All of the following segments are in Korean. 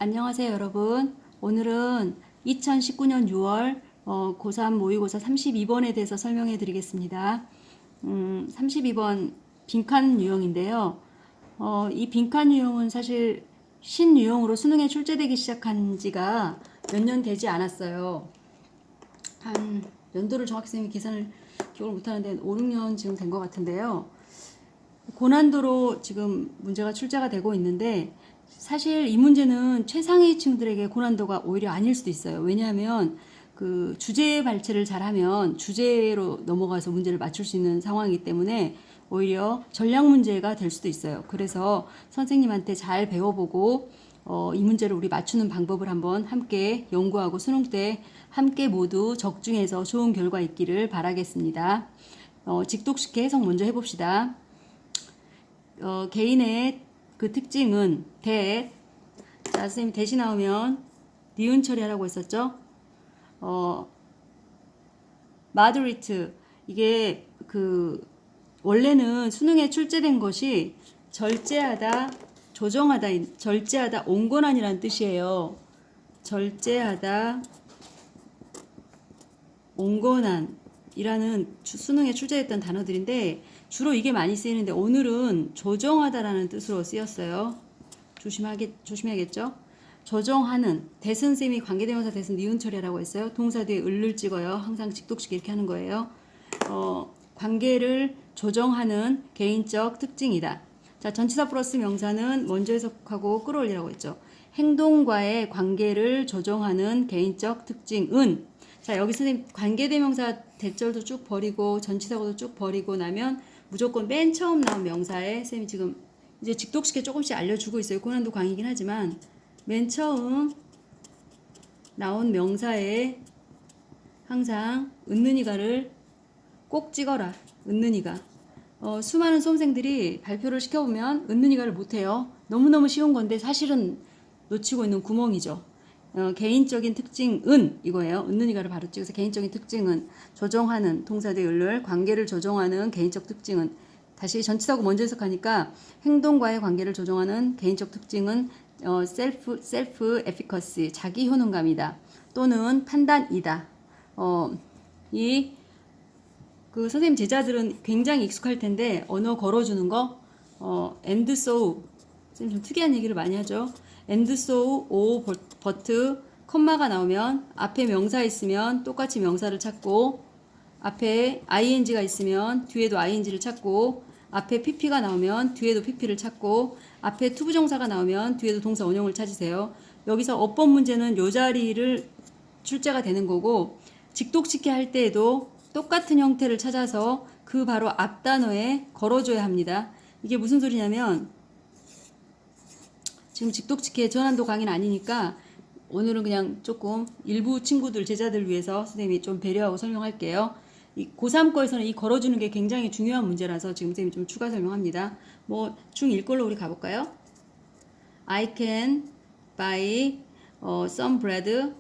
안녕하세요, 여러분. 오늘은 2019년 6월 고3 모의고사 32번에 대해서 설명해 드리겠습니다. 32번 빈칸 유형인데요. 이 빈칸 유형은 사실 신유형으로 수능에 출제되기 시작한 지가 몇 년 되지 않았어요. 한 연도를 정확히 선생님이 계산을 기억을 못하는데 5, 6년 지금 된 것 같은데요. 고난도로 지금 문제가 출제가 되고 있는데 사실 이 문제는 최상위층들에게 고난도가 오히려 아닐 수도 있어요. 왜냐하면 그 주제 발췌를 잘하면 주제로 넘어가서 문제를 맞출 수 있는 상황이기 때문에 오히려 전략 문제가 될 수도 있어요. 그래서 선생님한테 잘 배워보고 이 문제를 우리 맞추는 방법을 한번 함께 연구하고 수능 때 함께 모두 적중해서 좋은 결과 있기를 바라겠습니다. 직독식해 해석 먼저 해봅시다. 개인의 그 특징은 대. 자, 선생님 대시 나오면 니은 처리하라고 했었죠. 마드리트 이게 그 원래는 수능에 출제된 것이 절제하다, 조정하다, 절제하다, 온건한이라는 뜻이에요. 절제하다, 온건한이라는 수능에 출제했던 단어들인데 주로 이게 많이 쓰이는데 오늘은 조정하다라는 뜻으로 쓰였어요. 조심해야겠죠? 조정하는 대선생님이 관계대명사 대선 니은 처리라고 했어요. 동사 뒤에 을을 찍어요. 항상 직독식 이렇게 하는 거예요. 관계를 조정하는 개인적 특징이다. 자, 전치사 플러스 명사는 먼저 해석하고 끌어올리라고 했죠. 행동과의 관계를 조정하는 개인적 특징은. 자, 여기 선생님 관계대명사 대절도 쭉 버리고 전치사고도 쭉 버리고 나면 무조건 맨 처음 나온 명사에 선생님이 지금 이제 직독식에 조금씩 알려주고 있어요. 고난도 강의긴 하지만 맨 처음 나온 명사에 항상 은는이가를 꼭 찍어라. 은는이가. 수많은 수험생들이 발표를 시켜보면 은는이가를 못해요. 너무너무 쉬운 건데 사실은 놓치고 있는 구멍이죠. 개인적인 특징은 이거예요. 은는이가를 바로 찍어서 개인적인 특징은 조정하는 동사대 을을 관계를 조정하는 개인적 특징은 다시 전치사고 먼저 해석하니까 행동과의 관계를 조정하는 개인적 특징은 셀프 에피커시 자기 효능감이다. 또는 판단이다. 이 그 선생님 제자들은 굉장히 익숙할 텐데 언어 걸어주는 거 and so 선생님 좀 특이한 얘기를 많이 하죠. and so o but 컴마가 나오면 앞에 명사 있으면 똑같이 명사를 찾고 앞에 ing가 있으면 뒤에도 ing를 찾고 앞에 pp가 나오면 뒤에도 pp를 찾고 앞에 투부정사가 나오면 뒤에도 동사 원형을 찾으세요. 여기서 어법 문제는 요 자리를 출제가 되는 거고 직독식해 할 때에도 똑같은 형태를 찾아서 그 바로 앞 단어에 걸어줘야 합니다. 이게 무슨 소리냐면 지금 직독식해 전환도 강의는 아니니까 오늘은 그냥 조금 일부 친구들 제자들 위해서 선생님이 좀 배려하고 설명할게요. 이 고3 거에서는 이 걸어주는 게 굉장히 중요한 문제라서 지금 선생님이 좀 추가 설명합니다. 뭐 중1 걸로 우리 가볼까요? I can buy some bread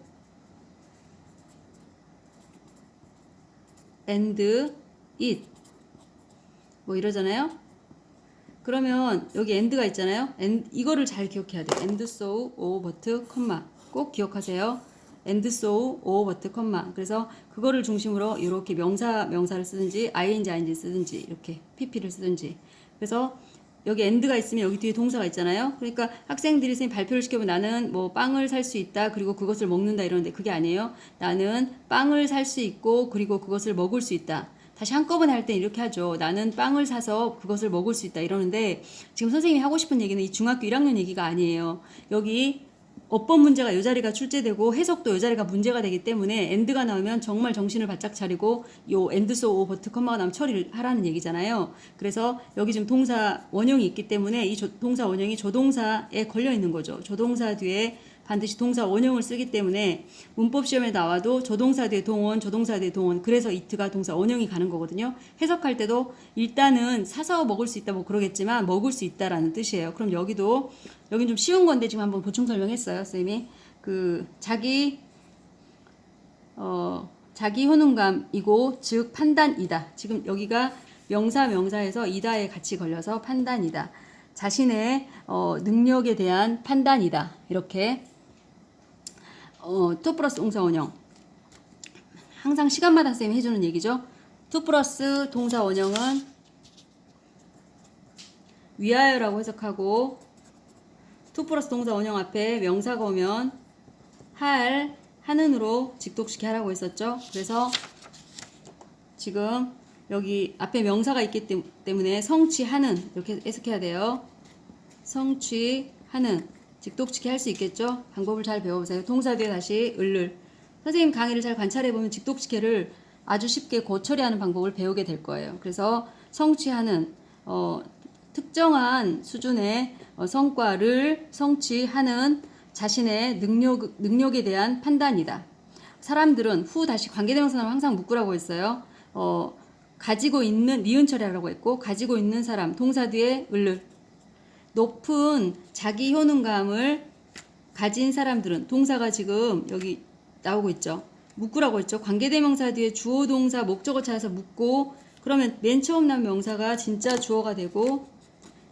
and eat 뭐 이러잖아요. 그러면 여기 and가 있잖아요. and 이거를 잘 기억해야 돼요. and so o but 컴마 꼭 기억하세요. and so o but 컴마. 그래서 그거를 중심으로 이렇게 명사를 쓰든지 ing 쓰든지 이렇게 pp를 쓰든지. 그래서 여기 and가 있으면 여기 뒤에 동사가 있잖아요. 그러니까 학생들이 선생님 발표를 시켜보면 나는 뭐 빵을 살 수 있다 그리고 그것을 먹는다 이러는데 그게 아니에요. 나는 빵을 살 수 있고 그리고 그것을 먹을 수 있다. 다시 한꺼번에 할 때 이렇게 하죠. 나는 빵을 사서 그것을 먹을 수 있다 이러는데 지금 선생님이 하고 싶은 얘기는 이 중학교 1학년 얘기가 아니에요. 여기 어법 문제가 이 자리가 출제되고 해석도 이 자리가 문제가 되기 때문에 and가 나오면 정말 정신을 바짝 차리고 요 and so o but 컴마가 나오면 처리를 하라는 얘기잖아요. 그래서 여기 지금 동사 원형이 있기 때문에 이 동사 원형이 조동사에 걸려 있는 거죠. 조동사 뒤에 반드시 동사 원형을 쓰기 때문에 문법 시험에 나와도 조동사 뒤에 동원, 조동사 뒤에 동원 그래서 it가 동사 원형이 가는 거거든요. 해석할 때도 일단은 사서 먹을 수 있다 뭐 그러겠지만 먹을 수 있다라는 뜻이에요. 그럼 여기도 여긴 좀 쉬운 건데 지금 한번 보충 설명했어요. 선생님이 그 자기 효능감이고 즉 판단이다. 지금 여기가 명사에서 이다에 같이 걸려서 판단이다. 자신의 능력에 대한 판단이다. 이렇게 to 플러스 동사 원형. 항상 시간마다 쌤이 해주는 얘기죠. to 플러스 동사 원형은 위하여라고 해석하고 to 플러스 동사 원형 앞에 명사가 오면 하는으로 직독시키 하라고 했었죠. 그래서 지금 여기 앞에 명사가 있기 때문에 성취하는 이렇게 해석해야 돼요. 성취하는 직독시키 할 수 있겠죠. 방법을 잘 배워보세요. 동사 뒤에 다시 을을. 선생님 강의를 잘 관찰해보면 직독시키를 아주 쉽게 고처리하는 방법을 배우게 될 거예요. 그래서 성취하는 특정한 수준의 성과를 성취하는 자신의 능력에 대한 판단이다. 사람들은 후 다시 관계대명사는 항상 묶으라고 했어요. 가지고 있는 니은 처리하라고 했고 가지고 있는 사람 동사 뒤에 을을. 높은 자기 효능감을 가진 사람들은 동사가 지금 여기 나오고 있죠. 묶으라고 했죠. 관계대명사 뒤에 주어 동사 목적어 찾아서 묶고 그러면 맨 처음 난 명사가 진짜 주어가 되고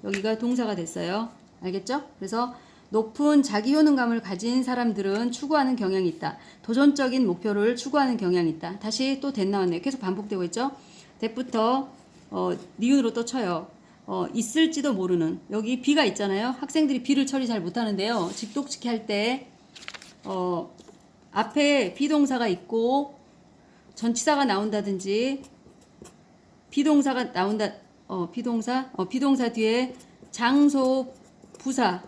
여기가 동사가 됐어요. 알겠죠? 그래서 높은 자기 효능감을 가진 사람들은 추구하는 경향이 있다. 도전적인 목표를 추구하는 경향이 있다. 다시 또 that 나왔네요. 계속 반복되고 있죠. that부터 니은으로 또 쳐요. 있을지도 모르는. 여기 be가 있잖아요. 학생들이 be를 처리 잘 못하는데요. 직독시키 할 때 앞에 비동사가 있고 전치사가 나온다든지 비동사가 나온다. 비동사 뒤에 장소, 부사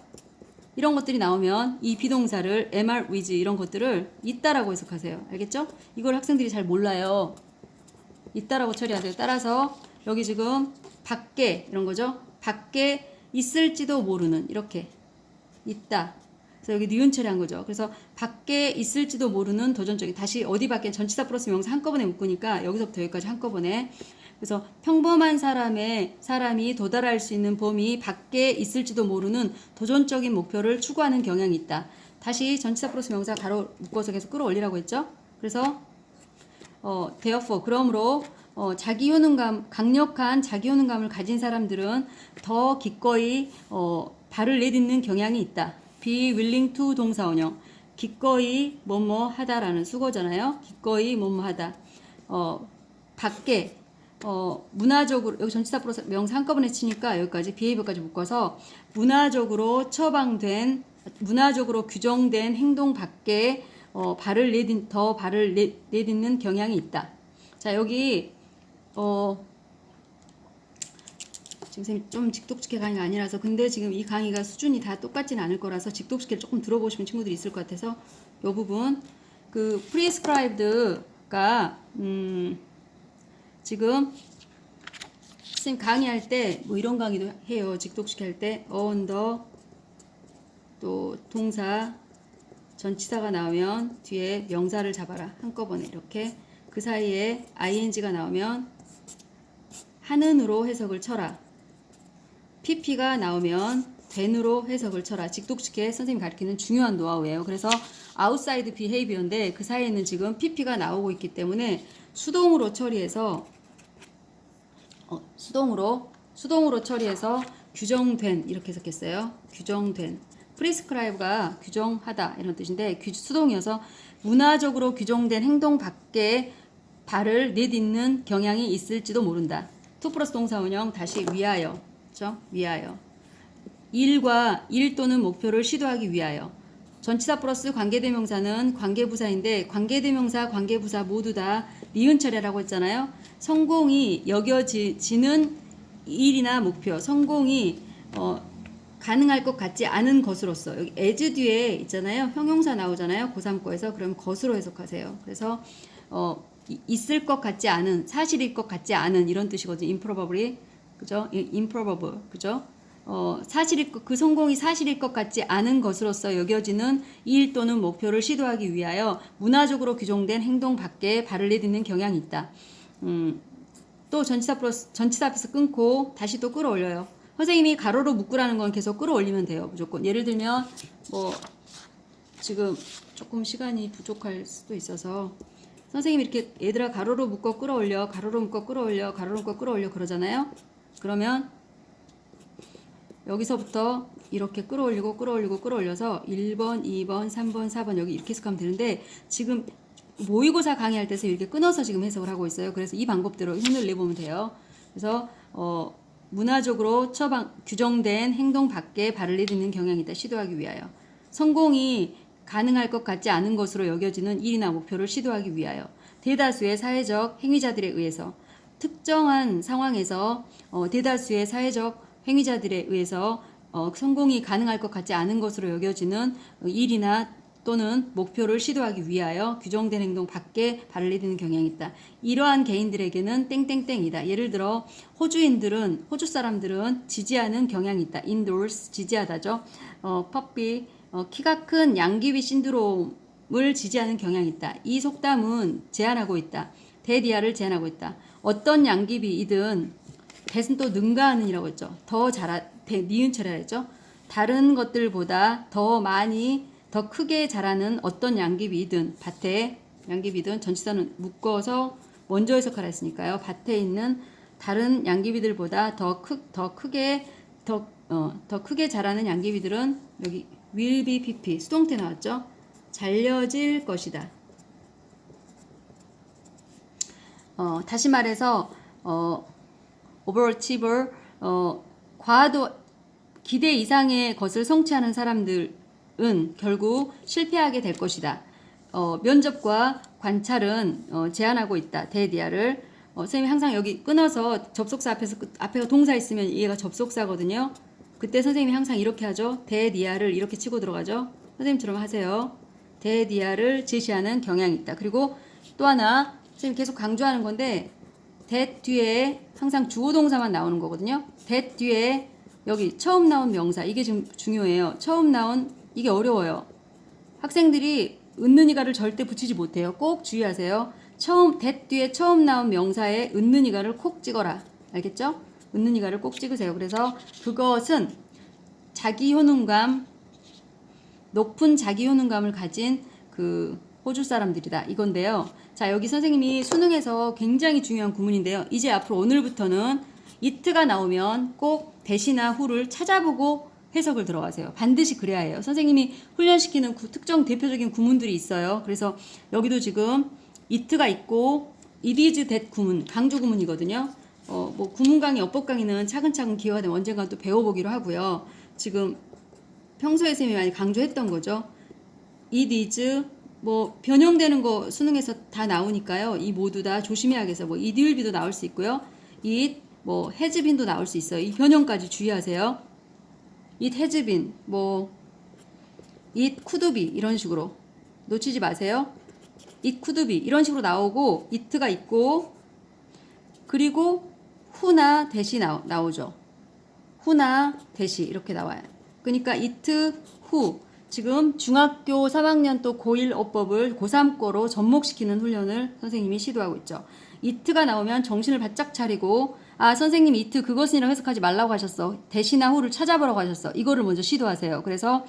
이런 것들이 나오면 이 비동사를 MR with 이런 것들을 있다라고 해석하세요. 알겠죠? 이걸 학생들이 잘 몰라요. 있다라고 처리해야 돼요. 따라서 여기 지금 밖에 이런 거죠. 밖에 있을지도 모르는 이렇게 있다. 그래서 여기 니은 처리한 거죠. 그래서 밖에 있을지도 모르는 도전적인 다시 어디 밖에 전치사 플러스 명사 한꺼번에 묶으니까 여기서부터 여기까지 한꺼번에 그래서 평범한 사람이 도달할 수 있는 범위 밖에 있을지도 모르는 도전적인 목표를 추구하는 경향이 있다. 다시 전치사 플러스 명사 가로 묶어서 계속 끌어올리라고 했죠. 그래서 therefore 그러므로 자기 효능감 강력한 자기 효능감을 가진 사람들은 더 기꺼이 발을 내딛는 경향이 있다. be willing to 동사 원형 기꺼이 뭐뭐 하다라는 수거잖아요. 기꺼이 뭐뭐 하다. 밖에 문화적으로 여기 전치사 플러스 명사 한꺼번에 치니까 여기까지 behavior까지 묶어서 문화적으로 규정된 행동 밖에 발을 내딛는 경향이 있다. 자 여기 지금 쌤이 좀 직독시켜 강의가 아니라서 근데 지금 이 강의가 수준이 다 똑같지는 않을 거라서 직독시켜를 조금 들어보고 싶은 친구들이 있을 것 같아서 이 부분 그 prescribed가 지금 쌤 강의할 때 뭐 이런 강의도 해요. 직독시켜 할 때 under 또 동사 전치사가 나오면 뒤에 명사를 잡아라. 한꺼번에 이렇게 그 사이에 ing가 나오면 하는으로 해석을 쳐라. pp가 나오면 then으로 해석을 쳐라. 직독시켜 선생님이 가르치는 중요한 노하우예요. 그래서 outside behavior인데 그 사이에는 지금 pp가 나오고 있기 때문에 수동으로 처리해서 수동으로 처리해서 규정된 이렇게 해석했어요. 규정된 prescribe가 규정하다 이런 뜻인데 수동이어서 문화적으로 규정된 행동 밖에 발을 내딛는 경향이 있을지도 모른다. to 플러스 동사 원형 다시 위하여 그렇죠? 위하여 일 또는 목표를 시도하기 위하여 전치사 플러스 관계대명사는 관계부사인데 관계대명사 모두 다 니은 처리라고 했잖아요. 성공이 여겨지는 일이나 목표 성공이 가능할 것 같지 않은 것으로서 여기 as 뒤에 있잖아요. 형용사 나오잖아요. 고3거에서 그럼 것으로 해석하세요. 그래서 있을 것 같지 않은 사실일 것 같지 않은 이런 뜻이거든요. improbably 그죠? improbable 그죠? 그 성공이 사실일 것 같지 않은 것으로서 여겨지는 일 또는 목표를 시도하기 위하여 문화적으로 규정된 행동 밖에 발을 내딛는 경향이 있다. 또 전치사 앞에서 끊고 다시 또 끌어올려요. 선생님이 가로로 묶으라는 건 계속 끌어올리면 돼요. 무조건. 예를 들면 뭐 지금 조금 시간이 부족할 수도 있어서 선생님이 이렇게 얘들아 가로로 묶어 끌어올려 가로로 묶어 끌어올려 가로로 묶어 끌어올려 그러잖아요. 그러면 여기서부터 이렇게 끌어올리고 끌어올리고 끌어올려서 1번, 2번, 3번, 4번 여기 이렇게 해석하면 되는데 지금 모의고사 강의할 때서 이렇게 끊어서 지금 해석을 하고 있어요. 그래서 이 방법대로 힘을 내보면 돼요. 그래서 문화적으로 규정된 행동 밖에 발을 내딛는 경향이 있다. 시도하기 위하여. 성공이 가능할 것 같지 않은 것으로 여겨지는 일이나 목표를 시도하기 위하여. 대다수의 사회적 행위자들에 의해서. 특정한 상황에서 대다수의 사회적 행위자들에 의해서 성공이 가능할 것 같지 않은 것으로 여겨지는 일이나 또는 목표를 시도하기 위하여 규정된 행동 밖에 발을 내딛는 경향이 있다. 이러한 개인들에게는 땡땡땡이다. 예를 들어 호주 사람들은 지지하는 경향이 있다. endorse 지지하다죠. 퍼피 키가 큰 양귀비 신드롬을 지지하는 경향이 있다. 이 속담은 제안하고 있다. 대디아를 제안하고 있다. 어떤 양귀비이든 대신 또 능가하는이라고 했죠. 니은철이라 했죠. 다른 것들보다 더 크게 자라는 어떤 양귀비든 밭에 양귀비든 전치사는 묶어서 먼저 해석하라 했으니까요. 밭에 있는 다른 양귀비들보다 더 크게 자라는 양귀비들은 여기 will be pp 수동태 나왔죠. 잘려질 것이다. 다시 말해서 overachiever 과도 기대 이상의 것을 성취하는 사람들은 결국 실패하게 될 것이다. 면접과 관찰은 제한하고 있다. 대디아를 선생님이 항상 여기 끊어서 접속사 앞에가 동사 있으면 얘가 접속사거든요. 그때 선생님이 항상 이렇게 하죠. 대디아를 이렇게 치고 들어가죠. 선생님처럼 하세요. 대디아를 제시하는 경향이 있다. 그리고 또 하나 선생님 계속 강조하는 건데 that 뒤에 항상 주어동사만 나오는 거거든요. that 뒤에 여기 처음 나온 명사 이게 지금 중요해요. 처음 나온 이게 어려워요. 학생들이 은는이가를 절대 붙이지 못해요. 꼭 주의하세요. that 뒤에 처음 나온 명사에 은는이가를 콕 찍어라. 알겠죠? 은는이가를 꼭 찍으세요. 그래서 그것은 높은 자기 효능감을 가진 그 호주 사람들이다. 이건데요. 자, 여기 선생님이 수능에서 굉장히 중요한 구문인데요. 이제 앞으로 오늘부터는 it가 나오면 꼭 대시나 who를 찾아보고 해석을 들어가세요. 반드시 그래야 해요. 선생님이 훈련시키는 특정 대표적인 구문들이 있어요. 그래서 여기도 지금 it가 있고 it is that 구문, 강조 구문이거든요. 뭐 구문 강의, 어법 강의는 차근차근 기회가 되면 언젠가 또 배워보기로 하고요. 지금 평소에 선생님이 많이 강조했던 거죠. it is 뭐 변형되는 거 수능에서 다 나오니까요. 이 모두 다 조심해야겠어요. 뭐 it will be도 나올 수 있고요. it 뭐 has been도 나올 수 있어요. 이 변형까지 주의하세요. it has been 뭐 it could be 이런 식으로 놓치지 마세요. it could be 이런 식으로 나오고 it가 있고 그리고 who나 that이 나오죠. who나 that이 이렇게 나와요. 그러니까 it, who 지금 중학교 3학년 또 고1 어법을 고3거로 접목시키는 훈련을 선생님이 시도하고 있죠. it가 나오면 정신을 바짝 차리고 선생님 it 그것이라고 해석하지 말라고 하셨어. that이나 who를 찾아보라고 하셨어. 이거를 먼저 시도하세요. 그래서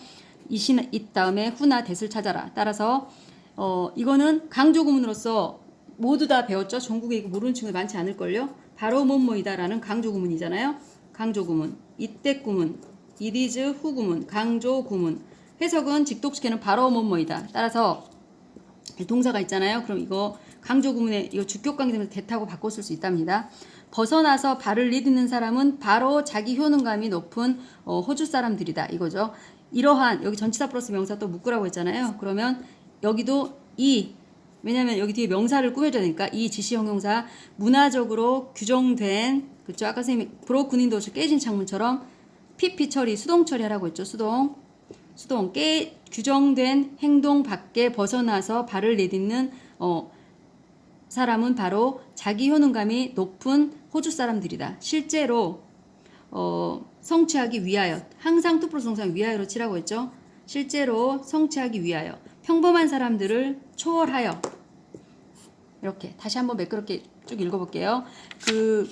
it 다음에 who나 that을 찾아라. 따라서 이거는 강조 구문으로서 모두 다 배웠죠. 전국에 이거 모르는 친구들 많지 않을걸요. 바로 뭐뭐이다라는 강조 구문이잖아요. 강조 구문, it that 구문, it is who 구문, 강조 구문. 해석은 직독시키는 바로 뭐뭐이다. 따라서 동사가 있잖아요. 그럼 이거 강조 구문에 이거 주격관계 되면서 대타고 바꿔 쓸 수 있답니다. 벗어나서 발을 내딛는 사람은 바로 자기 효능감이 높은 호주 사람들이다. 이거죠. 이러한 여기 전치사 플러스 명사 또 묶으라고 했잖아요. 그러면 여기도 왜냐면 여기 뒤에 명사를 꾸며줘야 되니까 이 지시 형용사 문화적으로 규정된 그렇죠. 아까 선생님이 브로큰 윈도우에서 깨진 창문처럼 PP 처리 수동 처리하라고 했죠. 수동 규정된 행동 밖에 벗어나서 발을 내딛는 사람은 바로 자기 효능감이 높은 호주 사람들이다. 실제로 성취하기 위하여 항상 투 플러스 동사 위하여로 치라고 했죠. 실제로 성취하기 위하여 평범한 사람들을 초월하여 이렇게 다시 한번 매끄럽게 쭉 읽어볼게요. 그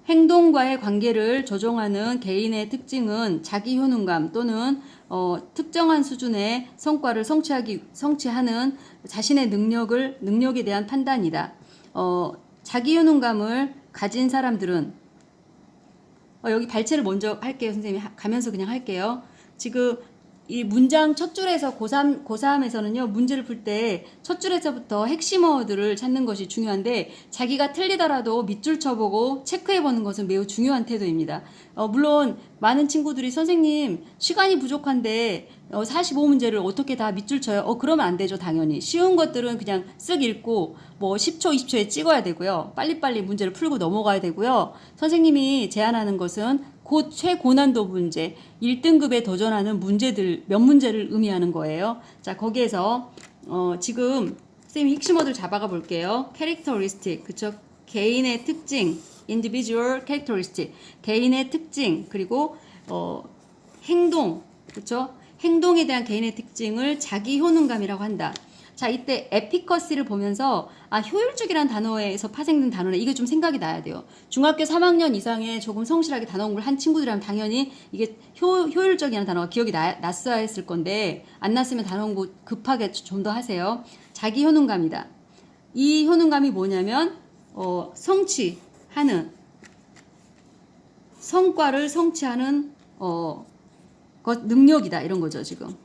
행동과의 관계를 조정하는 개인의 특징은 자기 효능감 또는 특정한 수준의 성과를 성취하는 자신의 능력에 대한 판단이다. 자기 효능감을 가진 사람들은 여기 발췌를 먼저 할게요. 선생님이 가면서 그냥 할게요. 지금 이 문장 첫 줄에서 고3에서는요, 문제를 풀 때 첫 줄에서부터 핵심 어들을 찾는 것이 중요한데, 자기가 틀리더라도 밑줄 쳐보고 체크해보는 것은 매우 중요한 태도입니다. 물론, 많은 친구들이 선생님, 시간이 부족한데, 45문제를 어떻게 다 밑줄 쳐요? 그러면 안 되죠, 당연히. 쉬운 것들은 그냥 쓱 읽고, 뭐 10초, 20초에 찍어야 되고요. 빨리빨리 문제를 풀고 넘어가야 되고요. 선생님이 제안하는 것은 곧 최고난도 문제, 1등급에 도전하는 문제들, 몇 문제를 의미하는 거예요. 자, 거기에서, 지금, 선생님이 핵심어들 잡아가 볼게요. characteristic, 그쵸? 개인의 특징, individual characteristic, 개인의 특징, 그리고, 행동, 그쵸? 행동에 대한 개인의 특징을 자기 효능감이라고 한다. 자, 이때 에피커시를 보면서 효율적이라는 단어에서 파생된 단어네. 이게 좀 생각이 나야 돼요. 중학교 3학년 이상의 조금 성실하게 단어 공부를 한 친구들이라면 당연히 이게 효율적이라는 단어가 기억이 났어야 했을 건데 안 났으면 단어 공부 급하게 좀 더 하세요. 자기 효능감이다. 이 효능감이 뭐냐면 성취하는 성과를 성취하는 능력이다 이런 거죠 지금.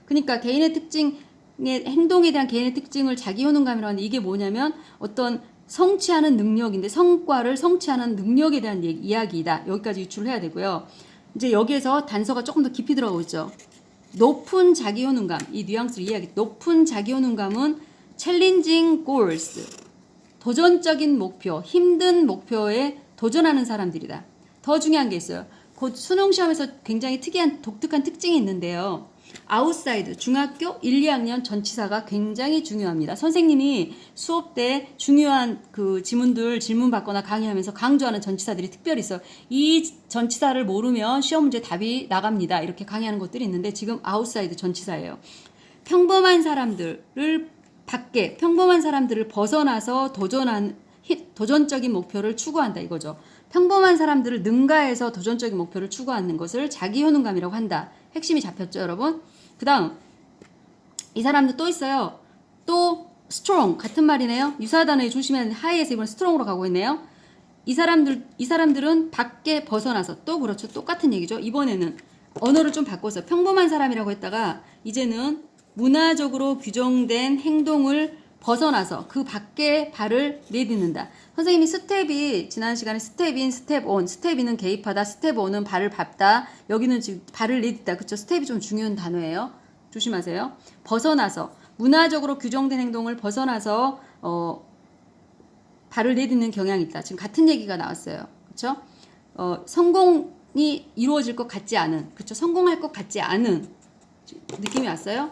그러니까 개인의 특징 행동에 대한 개인의 특징을 자기 효능감이라고 하는데 이게 뭐냐면 어떤 성취하는 능력인데 성과를 성취하는 능력에 대한 이야기이다. 여기까지 유출을 해야 되고요. 이제 여기에서 단서가 조금 더 깊이 들어오죠. 높은 자기 효능감, 이 뉘앙스를 이야기. 높은 자기 효능감은 challenging goals, 도전적인 목표, 힘든 목표에 도전하는 사람들이다. 더 중요한 게 있어요. 곧 수능 시험에서 굉장히 특이한 독특한 특징이 있는데요. 아웃사이드, 중학교 1, 2학년 전치사가 굉장히 중요합니다. 선생님이 수업 때 중요한 그 지문들 질문 받거나 강의하면서 강조하는 전치사들이 특별히 있어요. 이 전치사를 모르면 시험 문제 답이 나갑니다. 이렇게 강의하는 것들이 있는데 지금 아웃사이드 전치사예요. 평범한 사람들을 밖에, 평범한 사람들을 벗어나서 도전적인 목표를 추구한다 이거죠. 평범한 사람들을 능가해서 도전적인 목표를 추구하는 것을 자기 효능감이라고 한다. 핵심이 잡혔죠, 여러분? 그 다음, 이 사람들 또 있어요. 또, strong. 같은 말이네요. 유사 단어에 조심해야 하는데, 하이에서 이번 스트롱으로 가고 있네요. 이 사람들은 밖에 벗어나서, 또 그렇죠. 똑같은 얘기죠. 이번에는 언어를 좀 바꿔서 평범한 사람이라고 했다가, 이제는 문화적으로 규정된 행동을 벗어나서 그 밖에 발을 내딛는다. 선생님이 스텝이 지난 시간에 스텝인, 스텝온, 스텝인은 개입하다, 스텝온은 발을 밟다. 여기는 지금 발을 내딛다. 그쵸? 스텝이 좀 중요한 단어예요. 조심하세요. 벗어나서 문화적으로 규정된 행동을 벗어나서 발을 내딛는 경향이 있다. 지금 같은 얘기가 나왔어요. 그쵸? 성공이 이루어질 것 같지 않은, 그쵸? 성공할 것 같지 않은 느낌이 왔어요?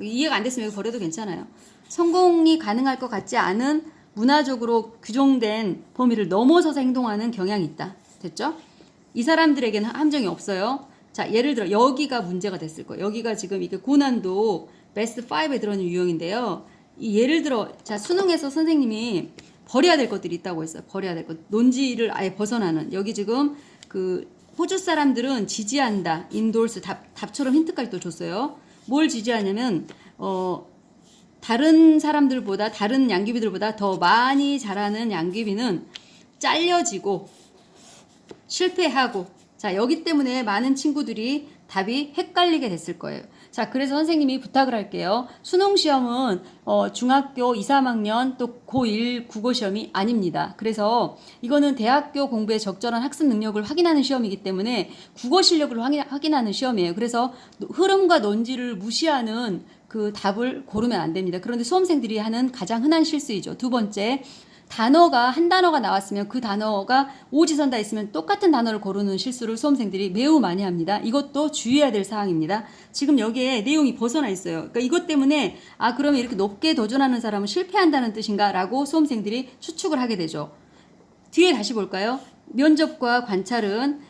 이해가 안 됐으면 여기 버려도 괜찮아요. 성공이 가능할 것 같지 않은 문화적으로 규정된 범위를 넘어서서 행동하는 경향이 있다. 됐죠? 이 사람들에게는 함정이 없어요. 자, 예를 들어 여기가 문제가 됐을 거예요. 여기가 지금 이게 고난도 베스트 5에 들어있는 유형인데요. 예를 들어 자, 수능에서 선생님이 버려야 될 것들이 있다고 했어요. 버려야 될 것. 논지를 아예 벗어나는. 여기 지금 그 호주 사람들은 지지한다. 인돌스 답처럼 힌트까지 또 줬어요. 뭘 지지하냐면 다른 사람들보다 다른 양귀비들보다 더 많이 자라는 양귀비는 잘려지고 실패하고 자 여기 때문에 많은 친구들이 답이 헷갈리게 됐을 거예요. 자 그래서 선생님이 부탁을 할게요. 수능시험은 중학교 2, 3학년 또 고1 국어시험이 아닙니다. 그래서 이거는 대학교 공부에 적절한 학습 능력을 확인하는 시험이기 때문에 국어 실력을 확인하는 시험이에요. 그래서 흐름과 논지를 무시하는 그 답을 고르면 안 됩니다. 그런데 수험생들이 하는 가장 흔한 실수이죠. 두 번째, 단어가 한 단어가 나왔으면 그 단어가 오지선다 있으면 똑같은 단어를 고르는 실수를 수험생들이 매우 많이 합니다. 이것도 주의해야 될 사항입니다. 지금 여기에 내용이 벗어나 있어요. 그러니까 이것 때문에 그러면 이렇게 높게 도전하는 사람은 실패한다는 뜻인가? 라고 수험생들이 추측을 하게 되죠. 뒤에 다시 볼까요? 면접과 관찰은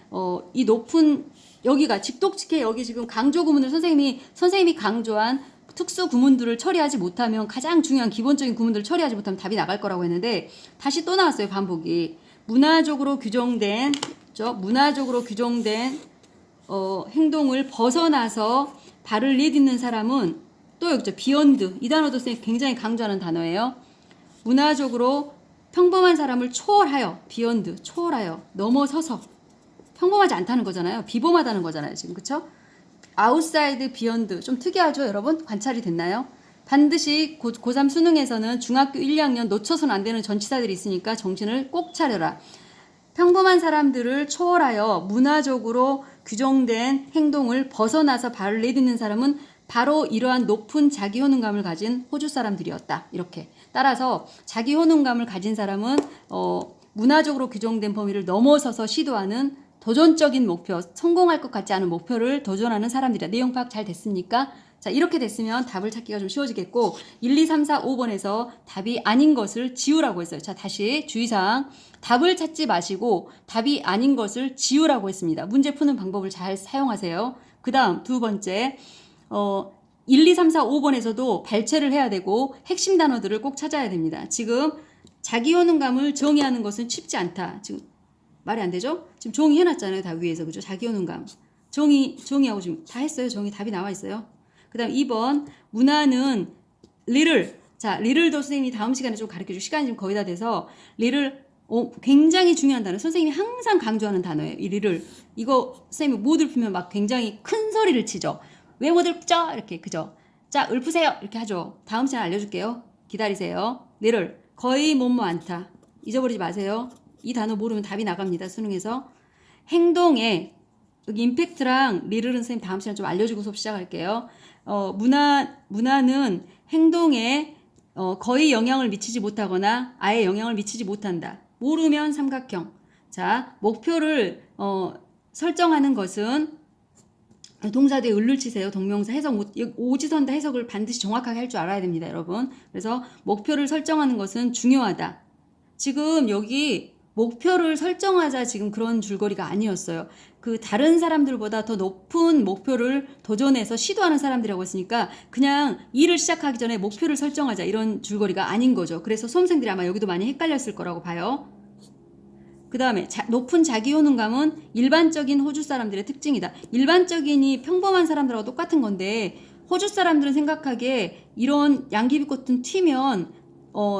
이 높은 여기가 직독직해 여기 지금 강조 구문을 선생님이 강조한 특수 구문들을 처리하지 못하면 가장 중요한 기본적인 구문들을 처리하지 못하면 답이 나갈 거라고 했는데 다시 또 나왔어요. 반복이. 문화적으로 규정된 행동을 벗어나서 발을 내딛는 사람은 또 여기죠. 비욘드. 이 단어도 굉장히 강조하는 단어예요. 문화적으로 평범한 사람을 초월하여 비욘드 초월하여 넘어서서 평범하지 않다는 거잖아요. 비범하다는 거잖아요. 지금 그쵸? 아웃사이드 비욘드 좀 특이하죠 여러분? 관찰이 됐나요? 반드시 고3 수능에서는 중학교 1, 2학년 놓쳐서는 안 되는 전치사들이 있으니까 정신을 꼭 차려라. 평범한 사람들을 초월하여 문화적으로 규정된 행동을 벗어나서 발을 내딛는 사람은 바로 이러한 높은 자기 효능감을 가진 호주 사람들이었다. 이렇게. 따라서 자기 효능감을 가진 사람은 문화적으로 규정된 범위를 넘어서서 시도하는 도전적인 목표, 성공할 것 같지 않은 목표를 도전하는 사람들이다. 내용 파악 잘 됐습니까? 자, 이렇게 됐으면 답을 찾기가 좀 쉬워지겠고 1, 2, 3, 4, 5번에서 답이 아닌 것을 지우라고 했어요. 자, 다시 주의사항. 답을 찾지 마시고 답이 아닌 것을 지우라고 했습니다. 문제 푸는 방법을 잘 사용하세요. 그 다음 두 번째 1, 2, 3, 4, 5번에서도 발췌를 해야 되고 핵심 단어들을 꼭 찾아야 됩니다. 지금 자기 효능감을 정의하는 것은 쉽지 않다. 지금 말이 안 되죠? 지금 종이 해놨잖아요. 다 위에서. 그죠? 자기 효능감. 정의하고 지금 다 했어요. 정의 답이 나와 있어요. 그 다음 2번 문화는 little. 자, little도 선생님이 다음 시간에 좀 가르쳐줄 시간이 지금 거의 다 돼서 little 굉장히 중요한 단어. 선생님이 항상 강조하는 단어예요. 이 little. 이거 선생님이 못 읊으면 막 굉장히 큰 소리를 치죠. 왜 못 읊죠? 이렇게 그죠? 자, 읊으세요. 이렇게 하죠. 다음 시간에 알려줄게요. 기다리세요. little. 거의 뭐뭐 않다. 잊어버리지 마세요. 이 단어 모르면 답이 나갑니다. 수능에서. 행동에 여기 임팩트랑 리를은 선생님 다음 시간에 좀 알려주고 수업 시작할게요. 문화는 행동에 거의 영향을 미치지 못하거나 아예 영향을 미치지 못한다. 모르면 삼각형. 자, 목표를 설정하는 것은 동사 뒤에 을을 치세요. 동명사 해석 오지선다 해석을 반드시 정확하게 할 줄 알아야 됩니다, 여러분. 그래서 목표를 설정하는 것은 중요하다. 지금 여기 목표를 설정하자 지금 그런 줄거리가 아니었어요. 그 다른 사람들보다 더 높은 목표를 도전해서 시도하는 사람들이라고 했으니까 그냥 일을 시작하기 전에 목표를 설정하자 이런 줄거리가 아닌 거죠. 그래서 수험생들이 아마 여기도 많이 헷갈렸을 거라고 봐요. 그 다음에 높은 자기 효능감은 일반적인 호주 사람들의 특징이다. 일반적인이 평범한 사람들하고 똑같은 건데 호주 사람들은 생각하기에 이런 양귀비꽃은 튀면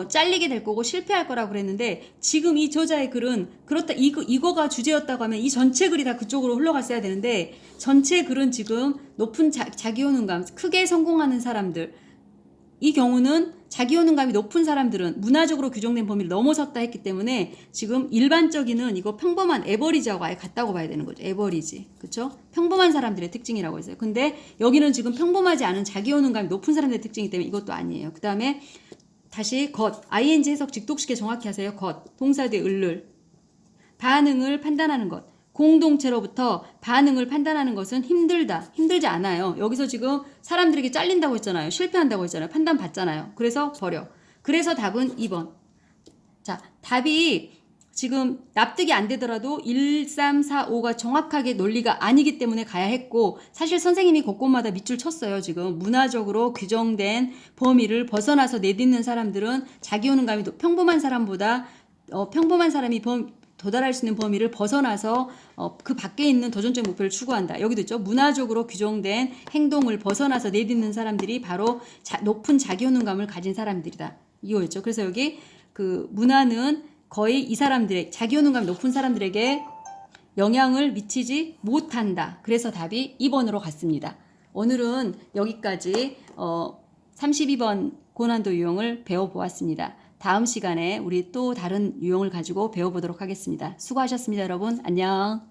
잘리게 될 거고 실패할 거라고 그랬는데 지금 이 저자의 글은 그렇다 이거가 주제였다고 하면 이 전체 글이 다 그쪽으로 흘러갔어야 되는데 전체 글은 지금 높은 자기 효능감 크게 성공하는 사람들 이 경우는 자기 효능감이 높은 사람들은 문화적으로 규정된 범위를 넘어섰다 했기 때문에 지금 일반적인은 이거 평범한 에버리지하고 아예 같다고 봐야 되는 거죠. 에버리지. 그렇죠? 평범한 사람들의 특징이라고 했어요. 근데 여기는 지금 평범하지 않은 자기 효능감이 높은 사람들의 특징이기 때문에 이것도 아니에요. 그 다음에 다시 것, ing 해석 직독식에 정확히 하세요. 것, 동사 뒤에 을을. 반응을 판단하는 것. 공동체로부터 반응을 판단하는 것은 힘들다. 힘들지 않아요. 여기서 지금 사람들에게 잘린다고 했잖아요. 실패한다고 했잖아요. 판단 받잖아요. 그래서 버려. 그래서 답은 2번. 자, 답이 지금 납득이 안 되더라도 1, 3, 4, 5가 정확하게 논리가 아니기 때문에 가야 했고 사실 선생님이 곳곳마다 밑줄 쳤어요. 지금 문화적으로 규정된 범위를 벗어나서 내딛는 사람들은 자기 효능감이 평범한 사람보다 평범한 사람이 도달할 수 있는 범위를 벗어나서 그 밖에 있는 도전적 목표를 추구한다. 여기도 있죠. 문화적으로 규정된 행동을 벗어나서 내딛는 사람들이 바로 높은 자기 효능감을 가진 사람들이다. 이거였죠. 그래서 여기 그 문화는 거의 이 사람들의 자기 효능감이 높은 사람들에게 영향을 미치지 못한다. 그래서 답이 2번으로 갔습니다. 오늘은 여기까지 32번 고난도 유형을 배워보았습니다. 다음 시간에 우리 또 다른 유형을 가지고 배워보도록 하겠습니다. 수고하셨습니다, 여러분. 안녕.